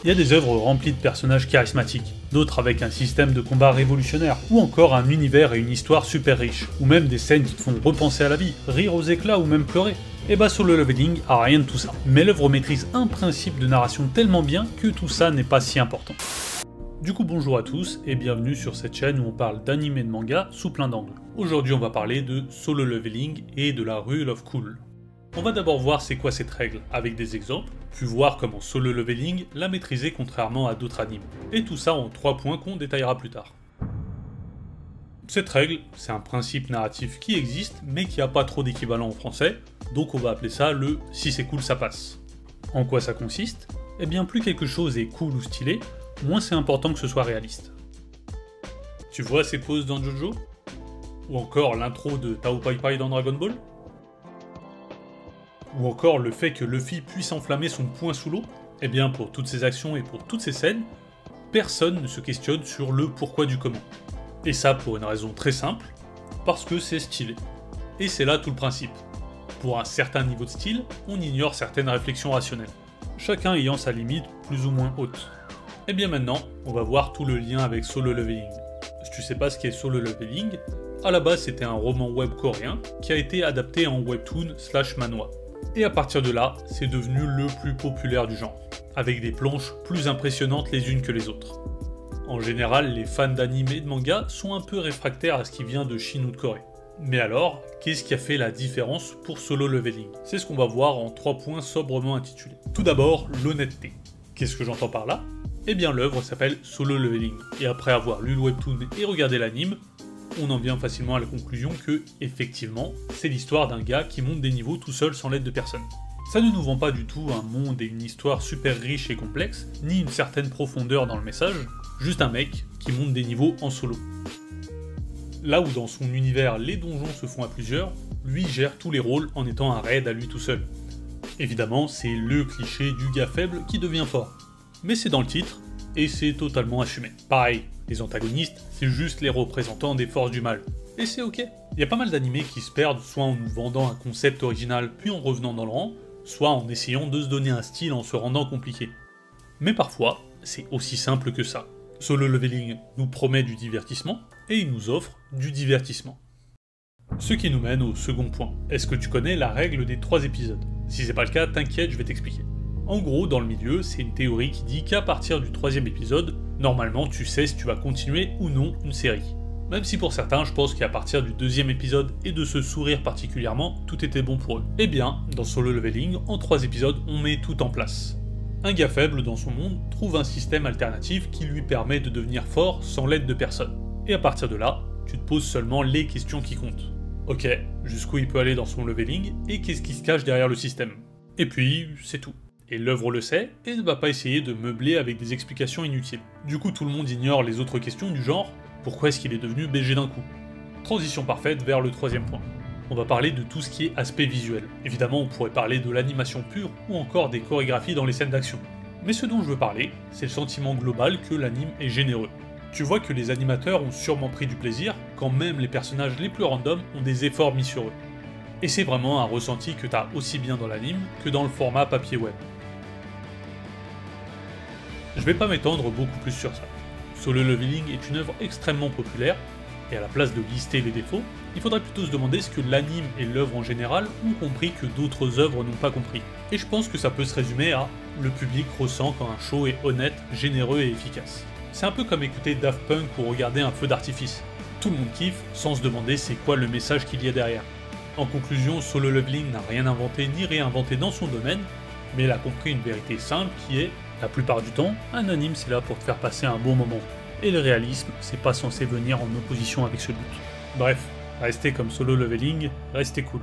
Il y a des œuvres remplies de personnages charismatiques, d'autres avec un système de combat révolutionnaire, ou encore un univers et une histoire super riches, ou même des scènes qui te font repenser à la vie, rire aux éclats ou même pleurer. Et bah Solo Leveling a rien de tout ça. Mais l'œuvre maîtrise un principe de narration tellement bien que tout ça n'est pas si important. Du coup bonjour à tous et bienvenue sur cette chaîne où on parle d'anime et de manga sous plein d'angles. Aujourd'hui on va parler de Solo Leveling et de la Rule of Cool. On va d'abord voir c'est quoi cette règle avec des exemples, puis voir comment Solo Leveling l'a maîtrisé contrairement à d'autres animes. Et tout ça en 3 points qu'on détaillera plus tard. Cette règle, c'est un principe narratif qui existe mais qui n'a pas trop d'équivalent en français, donc on va appeler ça le « si c'est cool ça passe ». En quoi ça consiste? Eh bien plus quelque chose est cool ou stylé, moins c'est important que ce soit réaliste. Tu vois ces poses dans Jojo? Ou encore l'intro de Tao Pai Pai dans Dragon Ball? Ou encore le fait que Luffy puisse enflammer son poing sous l'eau? Eh bien pour toutes ces actions et pour toutes ces scènes, personne ne se questionne sur le pourquoi du comment. Et ça pour une raison très simple, parce que c'est stylé. Et c'est là tout le principe. Pour un certain niveau de style, on ignore certaines réflexions rationnelles, chacun ayant sa limite plus ou moins haute. Et bien maintenant, on va voir tout le lien avec Solo Leveling. Si tu sais pas ce qu'est Solo Leveling, à la base c'était un roman web coréen qui a été adapté en webtoon/manhwa. Et à partir de là, c'est devenu le plus populaire du genre, avec des planches plus impressionnantes les unes que les autres. En général, les fans d'anime et de manga sont un peu réfractaires à ce qui vient de Chine ou de Corée. Mais alors, qu'est-ce qui a fait la différence pour Solo Leveling? C'est ce qu'on va voir en 3 points sobrement intitulés. Tout d'abord, l'honnêteté. Qu'est-ce que j'entends par là? Eh bien l'œuvre s'appelle Solo Leveling, et après avoir lu le webtoon et regardé l'anime, on en vient facilement à la conclusion que, effectivement, c'est l'histoire d'un gars qui monte des niveaux tout seul sans l'aide de personne. Ça ne nous vend pas du tout un monde et une histoire super riche et complexe, ni une certaine profondeur dans le message, juste un mec qui monte des niveaux en solo. Là où dans son univers les donjons se font à plusieurs, lui gère tous les rôles en étant un raid à lui tout seul. Évidemment, c'est le cliché du gars faible qui devient fort. Mais c'est dans le titre, et c'est totalement assumé. Pareil, les antagonistes, c'est juste les représentants des forces du mal. Et c'est ok. Il y a pas mal d'animés qui se perdent soit en nous vendant un concept original puis en revenant dans le rang, soit en essayant de se donner un style en se rendant compliqué. Mais parfois, c'est aussi simple que ça. Solo Leveling nous promet du divertissement, et il nous offre du divertissement. Ce qui nous mène au second point. Est-ce que tu connais la règle des 3 épisodes? Si c'est pas le cas, t'inquiète, je vais t'expliquer. En gros, dans le milieu, c'est une théorie qui dit qu'à partir du 3e épisode, normalement tu sais si tu vas continuer ou non une série. Même si pour certains, je pense qu'à partir du 2e épisode et de ce sourire particulièrement, tout était bon pour eux. Eh bien, dans Solo Leveling, en 3 épisodes, on met tout en place. Un gars faible dans son monde trouve un système alternatif qui lui permet de devenir fort sans l'aide de personne. Et à partir de là, tu te poses seulement les questions qui comptent. Ok, jusqu'où il peut aller dans son leveling et qu'est-ce qui se cache derrière le système. Et puis, c'est tout. Et l'œuvre le sait, et ne va pas essayer de meubler avec des explications inutiles. Du coup tout le monde ignore les autres questions du genre « Pourquoi est-ce qu'il est devenu BG d'un coup ?» Transition parfaite vers le 3e point. On va parler de tout ce qui est aspect visuel. Évidemment on pourrait parler de l'animation pure ou encore des chorégraphies dans les scènes d'action. Mais ce dont je veux parler, c'est le sentiment global que l'anime est généreux. Tu vois que les animateurs ont sûrement pris du plaisir, quand même les personnages les plus randoms ont des efforts mis sur eux. Et c'est vraiment un ressenti que t'as aussi bien dans l'anime que dans le format papier web. Je vais pas m'étendre beaucoup plus sur ça. Solo Leveling est une œuvre extrêmement populaire, et à la place de lister les défauts, il faudrait plutôt se demander ce que l'anime et l'œuvre en général ont compris que d'autres œuvres n'ont pas compris. Et je pense que ça peut se résumer à « le public ressent quand un show est honnête, généreux et efficace ». C'est un peu comme écouter Daft Punk ou regarder un feu d'artifice. Tout le monde kiffe, sans se demander c'est quoi le message qu'il y a derrière. En conclusion, Solo Leveling n'a rien inventé ni réinventé dans son domaine, mais il a compris une vérité simple qui est la plupart du temps, un anime c'est là pour te faire passer un bon moment. Et le réalisme, c'est pas censé venir en opposition avec ce but. Bref, restez comme Solo Leveling, restez cool.